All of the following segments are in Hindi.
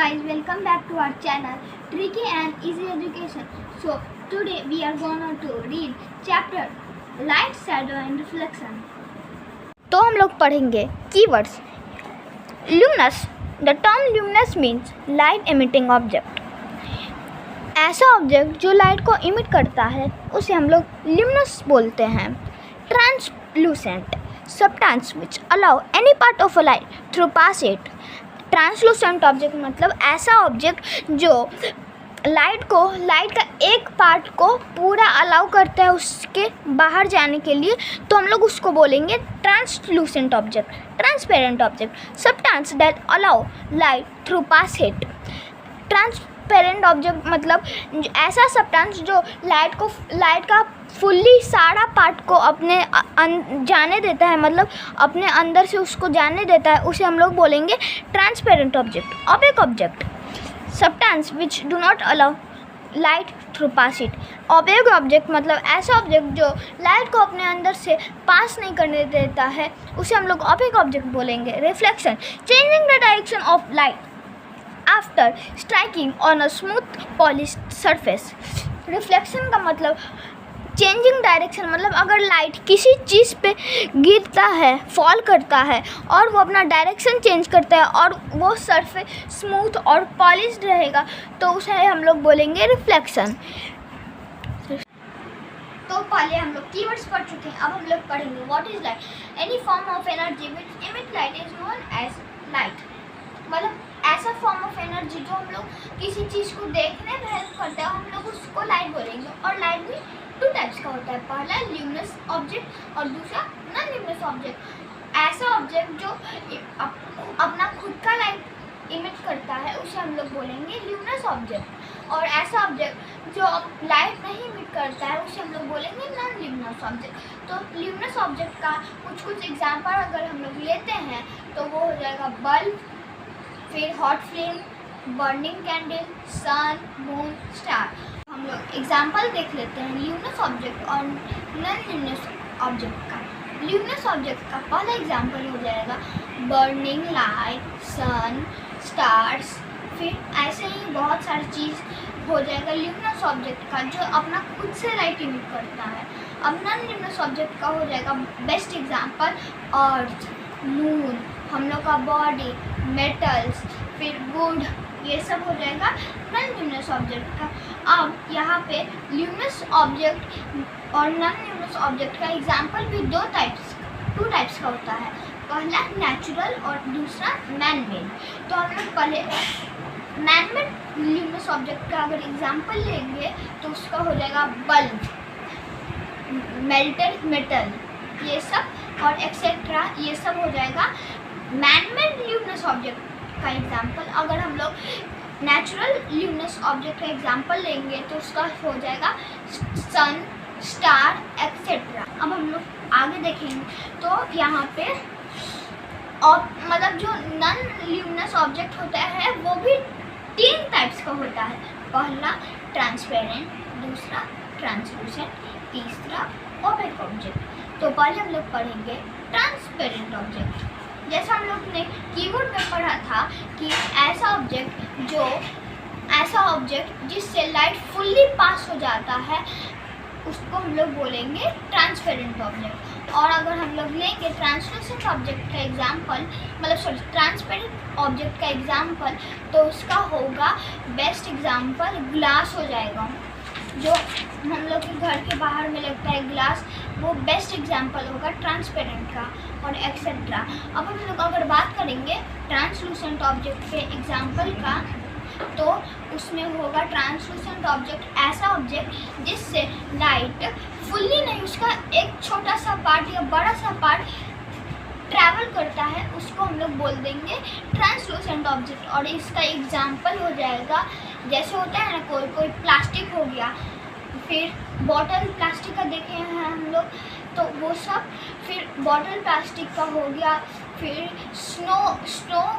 guys, welcome back to our channel Tricky and Easy Education. So today we are gonna to read chapter Light, Shadow and Reflection. तो हम लोग पढ़ेंगे keywords. Luminous. The term luminous means light emitting object. ऐसा ऑब्जेक्ट जो लाइट को इमिट करता है उसे हम लोग luminous बोलते हैं. Translucent. Substance which allow any part of a light through pass it. Translucent object मतलब ऐसा ऑब्जेक्ट जो लाइट का एक पार्ट को पूरा अलाउ करता है उसके बाहर जाने के लिए, तो हम लोग उसको बोलेंगे translucent object. Transparent object substance that allow light through pass it. Transparent object मतलब ऐसा सब्सटेंस जो लाइट का फुल्ली सारा पार्ट को अपने जाने देता है, मतलब अपने अंदर से उसको जाने देता है, उसे हम लोग बोलेंगे transparent object. Opaque object substance which do not allow light through pass it. Opaque object मतलब ऐसा ऑब्जेक्ट जो लाइट को अपने अंदर से पास नहीं करने देता है, उसे हम लोग ऑपेक ऑब्जेक्ट बोलेंगे. Reflection changing the direction of light after striking on a smooth polished surface. Reflection का मतलब चेंजिंग डायरेक्शन, मतलब अगर लाइट किसी चीज़ पे गिरता है, फॉल करता है और वो अपना डायरेक्शन चेंज करता है और वो सरफेस स्मूथ और पॉलिश्ड रहेगा, तो उसे हम लोग बोलेंगे रिफ्लेक्शन. तो पहले हम लोग कीवर्ड्स पढ़ चुके हैं, अब हम लोग पढ़ेंगे what is light. Any form of energy which emit light is known as light. मतलब ऐसा फॉर्म ऑफ एनर्जी जो हम लोग किसी चीज़ को देखने में हेल्प करता है, हम लोग उसको लाइट बोलेंगे. और लाइट भी टू टाइप्स का होता है. पहला ल्यूमिनस ऑब्जेक्ट और दूसरा नॉन ल्यूमिनस ऑब्जेक्ट. ऐसा ऑब्जेक्ट जो अपना खुद का लाइट इमिट करता है उसे हम लोग बोलेंगे ल्यूमिनस ऑब्जेक्ट. और ऐसा ऑब्जेक्ट जो लाइट नहीं इमिट करता है उसे हम लोग बोलेंगे नॉन ल्यूमिनस ऑब्जेक्ट. तो ल्यूमिनस ऑब्जेक्ट का कुछ एग्जाम्पल अगर हम लोग लेते हैं तो वो हो जाएगा बल्ब, फिर हॉट फ्लेम, बर्निंग कैंडल, सन, मून, स्टार. हम लोग एग्जाम्पल देख लेते हैं ल्यूमिनस ऑब्जेक्ट और नॉन ल्यूमिनस ऑब्जेक्ट का. ल्यूमिनस ऑब्जेक्ट का पहला एग्जाम्पल हो जाएगा बर्निंग लाइट, सन, स्टार्स. फिर ऐसे ही बहुत सारी चीज़ हो जाएगा ल्यूमिनस ऑब्जेक्ट का जो अपना खुद से लाइट इमिट करता है. अब नॉन ल्यूमिनस ऑब्जेक्ट का हो जाएगा बेस्ट एग्जाम्पल अर्थ, मून, हम लोग का बॉडी, मेटल्स, फिर वुड, ये सब हो जाएगा नॉन ल्यूमिनस ऑब्जेक्ट का. अब यहाँ पे ल्यूमिनस ऑब्जेक्ट और नॉन ल्यूमिनस ऑब्जेक्ट का एग्जाम्पल भी टू टाइप्स का होता है. पहला नेचुरल और दूसरा मैन मेड. तो हम लोग पहले मैन मेड ल्यूमिनस ऑब्जेक्ट का अगर एग्जाम्पल लेंगे तो उसका हो जाएगा बल्ब, मेल्टेड मेटल, ये सब और एक्सेट्रा, ये सब हो जाएगा मैन मेड ल्यूमिनस ऑब्जेक्ट का एग्जाम्पल. अगर हम लोग नेचुरल ल्यूमिनस ऑब्जेक्ट का एग्जाम्पल लेंगे तो उसका हो जाएगा सन, स्टार, एक्सेट्रा. अब हम लोग आगे देखेंगे तो यहाँ पे मतलब जो नॉन ल्यूमिनस ऑब्जेक्ट होता है वो भी 3 टाइप्स का होता है. पहला ट्रांसपेरेंट, दूसरा ट्रांसलूसेंट, तीसरा ओपेक ऑब्जेक्ट. तो पहले हम लोग पढ़ेंगे ट्रांसपेरेंट ऑब्जेक्ट. जैसा हम लोग ने कीवर्ड में पढ़ा था कि ऐसा ऑब्जेक्ट जिससे लाइट फुल्ली पास हो जाता है उसको हम लोग बोलेंगे ट्रांसपेरेंट ऑब्जेक्ट. और अगर हम लोग लेंगे ट्रांसलूसेंट ऑब्जेक्ट का एग्जाम्पल, मतलब ट्रांसपेरेंट ऑब्जेक्ट का एग्जाम्पल, तो उसका होगा बेस्ट एग्जाम्पल ग्लास हो जाएगा. जो हम लोग के घर के बाहर में लगता है ग्लास, वो बेस्ट एग्जाम्पल होगा ट्रांसपेरेंट का और एक्सेट्रा. अब हम लोग अगर बात करेंगे ट्रांसलूसेंट ऑब्जेक्ट के एग्जाम्पल का, तो उसमें होगा ट्रांसलूसेंट ऑब्जेक्ट ऐसा ऑब्जेक्ट जिससे लाइट फुल्ली नहीं, उसका एक छोटा सा पार्ट या बड़ा सा पार्ट ट्रैवल करता है, उसको हम लोग बोल देंगे ट्रांसलूसेंट ऑब्जेक्ट. और इसका एग्जाम्पल हो जाएगा जैसे होता है ना कोई प्लास्टिक हो गया, फिर बॉटल प्लास्टिक का देखे हैं हम लोग, तो वो सब, फिर बॉटल प्लास्टिक का हो गया, फिर स्नो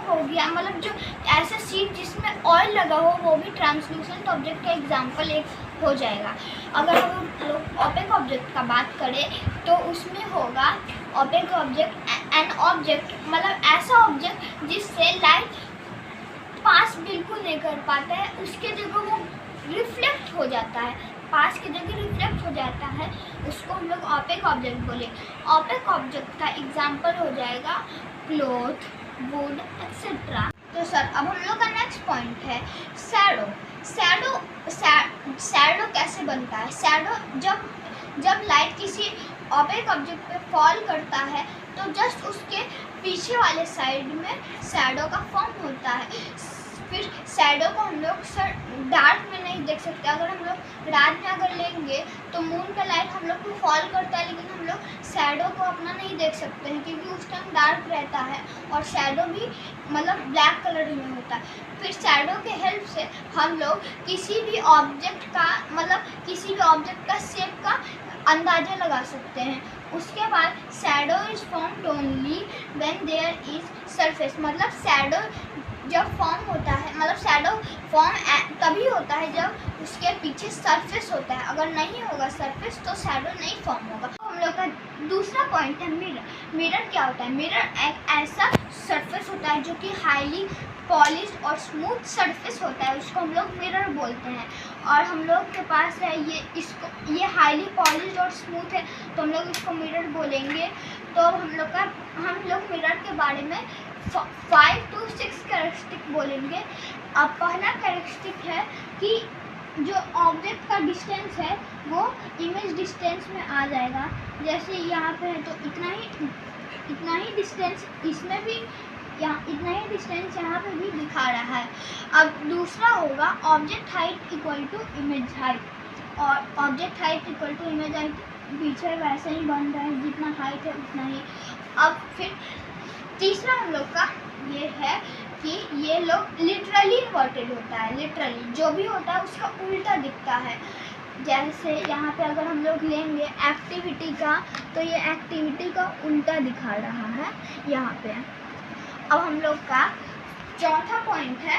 हो गया, मतलब जो ऐसे सीट जिसमें ऑयल लगा हो वो भी ट्रांसलूसेंट ऑब्जेक्ट का एग्जाम्पल एक हो जाएगा. अगर हम लोग ओपेक ऑब्जेक्ट का बात करें तो उसमें होगा ओपेक ऑब्जेक्ट एन ऑब्जेक्ट, मतलब ऐसा ऑब्जेक्ट जिससे लाइट पास बिल्कुल नहीं कर पाता है, उसके जगह वो रिफ्लेक्ट हो जाता है, पास की जगह रिफ्लेक्ट हो जाता है, उसको हम लोग ऑपेक ऑब्जेक्ट बोले। ऑपेक ऑब्जेक्ट का एग्जाम्पल हो जाएगा क्लॉथ, वुड एक्सेट्रा। तो सर अब हम लोग का नेक्स्ट पॉइंट है शैडो। शैडो कैसे बनता है? शैडो जब लाइट किसी ऑपेक ऑब्जेक्ट पे फॉल करता है तो जस्ट उसके पीछे वाले साइड में शैडो का फॉर्म होता है। फिर शैडो को हम लोग डार्क में नहीं देख सकते। अगर हम लोग रात में अगर लेंगे तो मून का लाइट हम लोग को फॉल करता है, लेकिन हम लोग शैडो को अपना नहीं देख सकते हैं क्योंकि उस टाइम डार्क रहता है और शैडो भी मतलब ब्लैक कलर में होता है। फिर शैडो के हेल्प से हम लोग किसी भी ऑब्जेक्ट का शेप का अंदाजा लगा सकते हैं। उसके बाद shadow is formed only when there is surface. मतलब शैडो जब फॉर्म होता है, मतलब शैडो फॉर्म तभी होता है जब उसके पीछे सरफेस होता है। अगर नहीं होगा सरफेस तो शैडो नहीं फॉर्म होगा। हम लोग का दूसरा पॉइंट है मिरर। मिरर क्या होता है? मिरर एक ऐसा सरफेस होता है जो कि हाईली पॉलिश्ड और स्मूथ सरफेस होता है, उसको हम लोग मिरर बोलते हैं। और हम लोग के पास है ये हाईली पॉलिश्ड और स्मूथ है तो हम लोग इसको मिरर बोलेंगे। तो हम लोग मिरर के बारे में 5 to 6 कैरेक्टरिस्टिक बोलेंगे। अब पहला कैरेक्टरिस्टिक है कि जो ऑब्जेक्ट का डिस्टेंस है वो इमेज डिस्टेंस में आ जाएगा। जैसे यहाँ पे है तो इतना ही डिस्टेंस इसमें भी, इतना ही डिस्टेंस यहाँ पे भी दिखा रहा है। अब दूसरा होगा object height equal to image height, और object height equal to image height पीछे वैसे ही बन रहा है, जितना हाइट है उतना ही। अब फिर तीसरा हम लोग का ये है कि ये लोग लिटरली इन्वर्टेड होता है। लिटरली जो भी होता है उसका उल्टा दिखता है। जैसे यहाँ पे अगर हम लोग लेंगे एक्टिविटी का तो ये एक्टिविटी का उल्टा दिखा रहा है यहाँ पे। अब हम लोग का चौथा पॉइंट है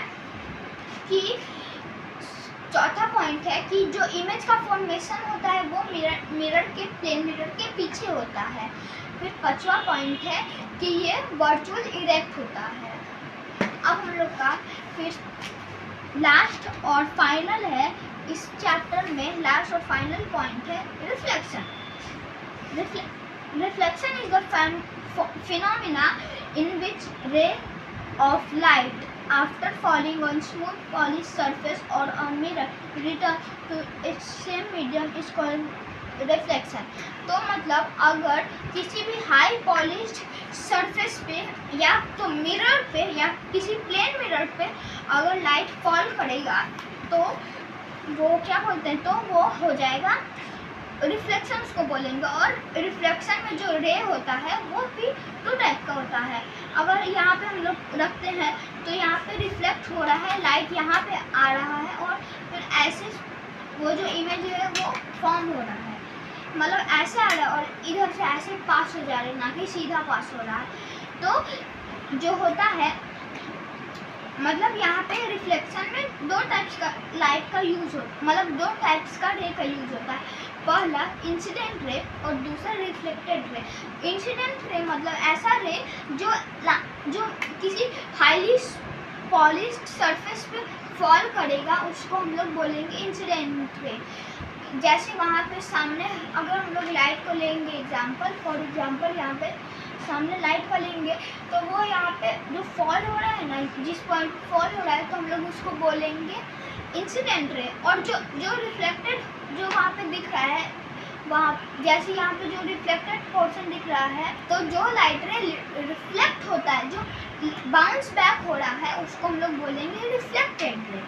कि जो इमेज का फॉर्मेशन होता है वो प्लेन मिरर के पीछे होता है। फिर पांचवा पॉइंट है कि ये वर्चुअल इरेक्ट होता है। अब हम लोग का फिर लास्ट और फाइनल है इस चैप्टर में, लास्ट और फाइनल पॉइंट है reflection. Reflection is the phenomena in which ray of light after falling on smooth polished surface or a mirror return to its same medium is called reflection। तो मतलब अगर किसी भी हाई पॉलिश्ड सरफेस पे या तो मिरर पे या किसी प्लेन मिरर पे अगर लाइट फॉल करेगा तो वो क्या बोलते हैं, तो वो हो जाएगा रिफ्लेक्शन उसको बोलेंगे। और रिफ्लेक्शन में जो रे होता है वो भी 2 टाइप का होता है। अगर यहाँ पे हम लोग रखते हैं तो यहाँ पे रिफ्लेक्ट हो रहा है, लाइट यहाँ पे आ रहा है और फिर ऐसे वो जो इमेज है वो फॉर्म हो रहा है, मतलब ऐसे आ रहा है और इधर से ऐसे पास हो जा रहा है, ना कि सीधा पास हो रहा है। तो जो होता है मतलब यहाँ पे रिफ्लेक्शन में 2 टाइप्स का लाइट का यूज़ होता, मतलब 2 टाइप्स का रे का यूज़ होता है। पहला इंसिडेंट रे और दूसरा रिफ्लेक्टेड रे। इंसिडेंट रे मतलब ऐसा रे जो किसी हाईली पॉलिश्ड सरफेस पे फॉल करेगा, उसको हम लोग बोलेंगे इंसिडेंट रे। जैसे वहाँ पे सामने अगर हम लोग लाइट को लेंगे फॉर एग्जांपल यहाँ पे सामने लाइट का लेंगे तो वो यहाँ पे जो फॉल हो रहा है ना, जिस पॉइंट फॉल हो रहा है तो हम लोग उसको बोलेंगे इंसिडेंट रे। और जो रिफ्लेक्टेड जो वहाँ पे दिख रहा है, वहाँ जैसे यहाँ पे जो रिफ्लेक्टेड पोर्शन दिख रहा है तो जो लाइट रे रिफ्लेक्ट होता है, जो बाउंस बैक हो रहा है, उसको हम लोग बोलेंगे रिफ्लेक्टेड रे।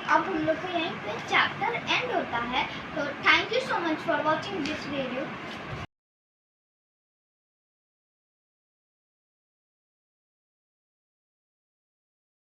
अब हम लोग का यहीं पे चैप्टर एंड होता है। तो thank you so much for watching this video.